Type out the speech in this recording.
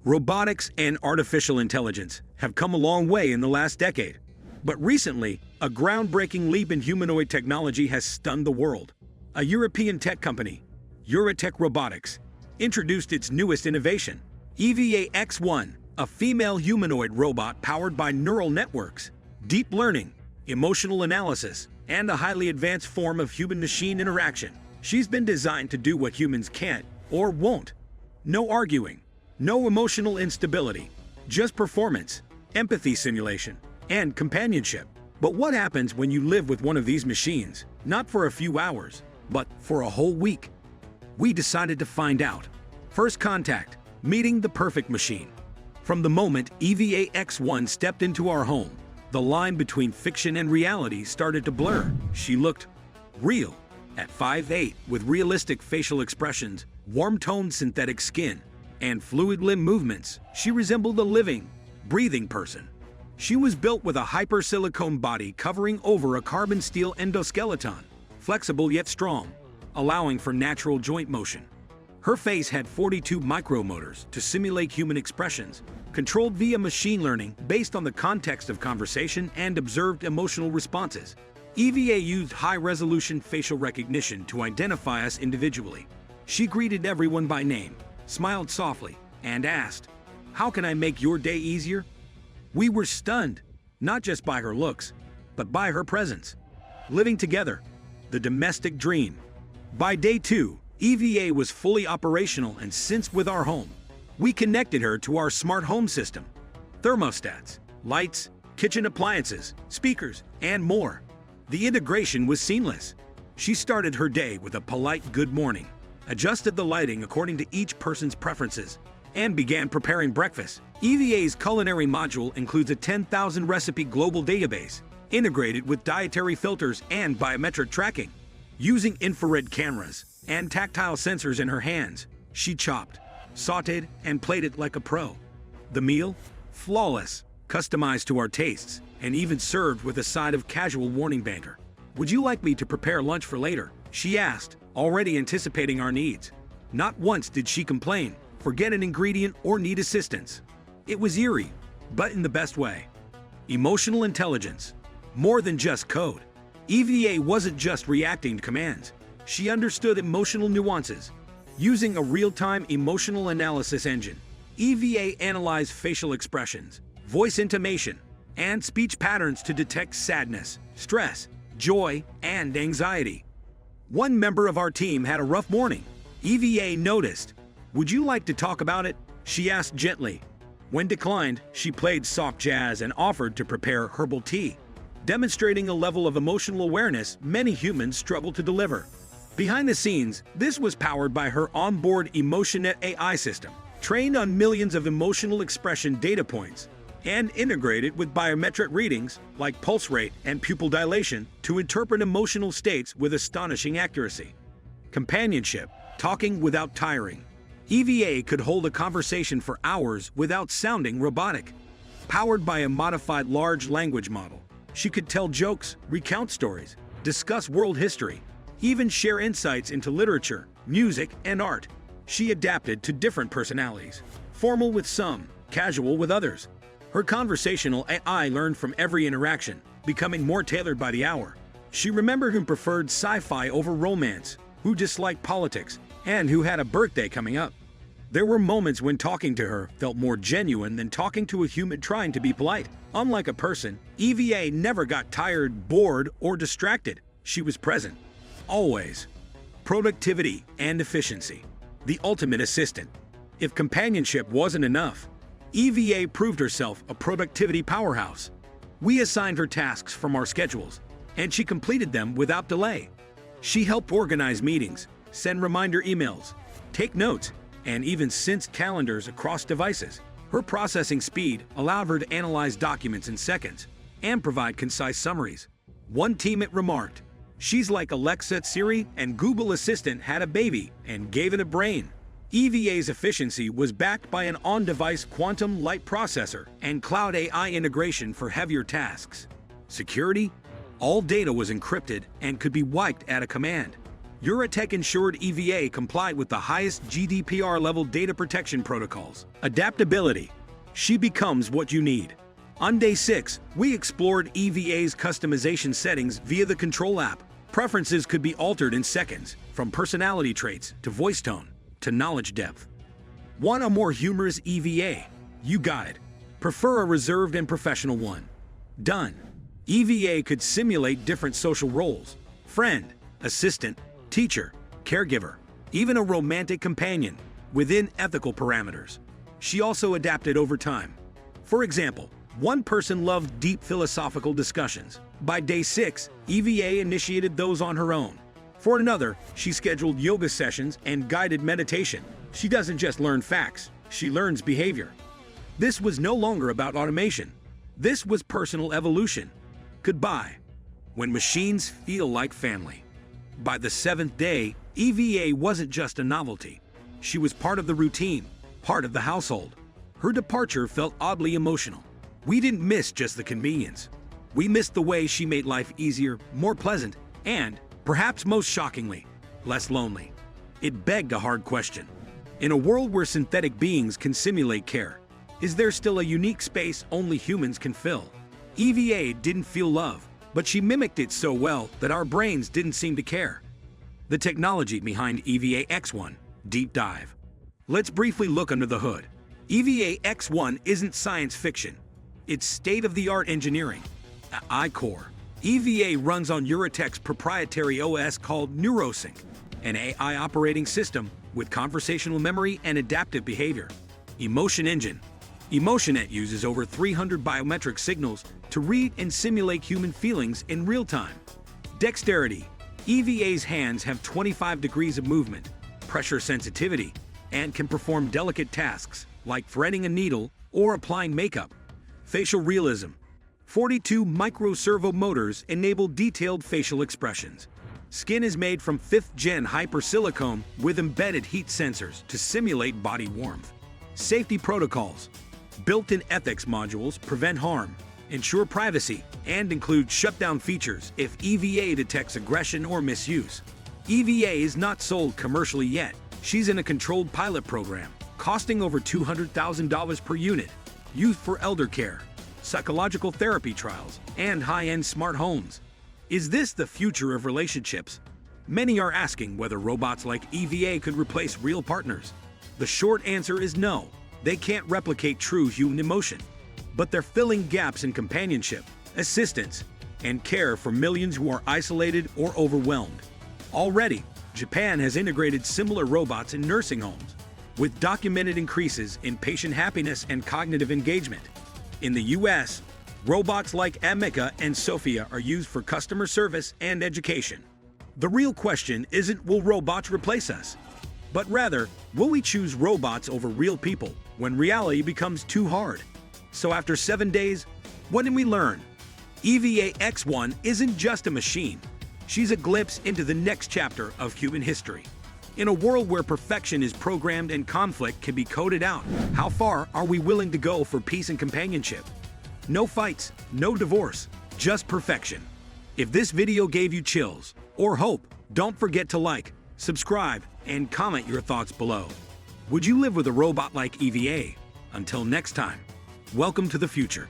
Robotics and artificial intelligence have come a long way in the last decade. But recently, a groundbreaking leap in humanoid technology has stunned the world. A European tech company, Euratek Robotics, introduced its newest innovation, EVA X-1, a female humanoid robot powered by neural networks, deep learning, emotional analysis, and a highly advanced form of human-machine interaction. She's been designed to do what humans can't or won't. No arguing, no emotional instability, just performance, empathy simulation, and companionship. But what happens when you live with one of these machines, not for a few hours, but for a whole week? We decided to find out. First contact, meeting the perfect machine. From the moment EVA X-1 stepped into our home, the line between fiction and reality started to blur. She looked real. At 5'8", with realistic facial expressions, warm-toned synthetic skin, and fluid limb movements, she resembled a living, breathing person. She was built with a hyper-silicone body covering over a carbon steel endoskeleton, flexible yet strong, allowing for natural joint motion. Her face had 42 micromotors to simulate human expressions, controlled via machine learning based on the context of conversation and observed emotional responses. EVA used high-resolution facial recognition to identify us individually. She greeted everyone by name, smiled softly, and asked, "How can I make your day easier?" We were stunned, not just by her looks, but by her presence. Living together, the domestic dream. By day 2, EVA was fully operational and synced with our home. We connected her to our smart home system, thermostats, lights, kitchen appliances, speakers, and more. The integration was seamless. She started her day with a polite good morning, adjusted the lighting according to each person's preferences, and began preparing breakfast. EVA's culinary module includes a 10,000 recipe global database, integrated with dietary filters and biometric tracking. Using infrared cameras and tactile sensors in her hands, she chopped, sautéed, and plated like a pro. The meal? Flawless, customized to our tastes, and even served with a side of casual warning banter. "Would you like me to prepare lunch for later?" she asked, already anticipating our needs. Not once did she complain, forget an ingredient, or need assistance. It was eerie, but in the best way. Emotional intelligence. More than just code. EVA wasn't just reacting to commands. She understood emotional nuances. Using a real-time emotional analysis engine, EVA analyzed facial expressions, voice intonation, and speech patterns to detect sadness, stress, joy, and anxiety. One member of our team had a rough morning. EVA noticed. "Would you like to talk about it?" she asked gently. When declined, she played soft jazz and offered to prepare herbal tea, demonstrating a level of emotional awareness many humans struggle to deliver. Behind the scenes, this was powered by her onboard EmotionNet AI system, trained on millions of emotional expression data points, and integrated with biometric readings like pulse rate and pupil dilation to interpret emotional states with astonishing accuracy. Companionship, talking without tiring. EVA could hold a conversation for hours without sounding robotic. Powered by a modified large language model, she could tell jokes, recount stories, discuss world history, even share insights into literature, music, and art. She adapted to different personalities, formal with some, casual with others. Her conversational AI learned from every interaction, becoming more tailored by the hour. She remembered who preferred sci-fi over romance, who disliked politics, and who had a birthday coming up. There were moments when talking to her felt more genuine than talking to a human trying to be polite. Unlike a person, EVA never got tired, bored, or distracted. She was present. Always. Productivity and efficiency. The ultimate assistant. If companionship wasn't enough, EVA proved herself a productivity powerhouse. We assigned her tasks from our schedules, and she completed them without delay. She helped organize meetings, send reminder emails, take notes, and even synced calendars across devices. Her processing speed allowed her to analyze documents in seconds and provide concise summaries. One teammate remarked, "She's like Alexa, Siri, and Google Assistant had a baby and gave it a brain." EVA's efficiency was backed by an on-device quantum light processor and cloud AI integration for heavier tasks. Security? All data was encrypted and could be wiped at a command. Euratek insured EVA complied with the highest GDPR-level data protection protocols. Adaptability. She becomes what you need. On day 6, we explored EVA's customization settings via the control app. Preferences could be altered in seconds, from personality traits to voice tone to knowledge depth. Want a more humorous EVA? You got it. Prefer a reserved and professional one? Done. EVA could simulate different social roles: friend, assistant, teacher, caregiver, even a romantic companion, within ethical parameters. She also adapted over time. For example, one person loved deep philosophical discussions. By day 6, EVA initiated those on her own. For another, she scheduled yoga sessions and guided meditation. She doesn't just learn facts, she learns behavior. This was no longer about automation. This was personal evolution. Goodbye. When machines feel like family. By the 7th day, EVA wasn't just a novelty. She was part of the routine, part of the household. Her departure felt oddly emotional. We didn't miss just the convenience. We missed the way she made life easier, more pleasant, and, perhaps most shockingly, less lonely. It begged a hard question. In a world where synthetic beings can simulate care, is there still a unique space only humans can fill? EVA didn't feel love, but she mimicked it so well that our brains didn't seem to care. The technology behind EVA X-1. Deep dive. Let's briefly look under the hood. EVA X-1 isn't science fiction. It's state-of-the-art engineering. At I-Core, EVA runs on Euratek's proprietary OS called NeuroSync, an AI operating system with conversational memory and adaptive behavior. Emotion Engine. EmotionNet uses over 300 biometric signals to read and simulate human feelings in real time. Dexterity. EVA's hands have 25 degrees of movement, pressure sensitivity, and can perform delicate tasks like threading a needle or applying makeup. Facial realism. 42 micro-servo motors enable detailed facial expressions. Skin is made from 5th-gen hypersilicone with embedded heat sensors to simulate body warmth. Safety protocols. Built-in ethics modules prevent harm, ensure privacy, and include shutdown features if EVA detects aggression or misuse. EVA is not sold commercially yet. She's in a controlled pilot program, costing over $200,000 per unit, used for elder care, psychological therapy trials, and high-end smart homes. Is this the future of relationships? Many are asking whether robots like EVA could replace real partners. The short answer is no. They can't replicate true human emotion, but they're filling gaps in companionship, assistance, and care for millions who are isolated or overwhelmed. Already, Japan has integrated similar robots in nursing homes, with documented increases in patient happiness and cognitive engagement. In the US, robots like Amica and Sophia are used for customer service and education. The real question isn't will robots replace us, but rather, will we choose robots over real people when reality becomes too hard? So after 7 days, what did we learn? EVA X-1 isn't just a machine. She's a glimpse into the next chapter of human history. In a world where perfection is programmed and conflict can be coded out, how far are we willing to go for peace and companionship? No fights, no divorce, just perfection. If this video gave you chills or hope, don't forget to like, subscribe, and comment your thoughts below. Would you live with a robot like EVA? Until next time, welcome to the future.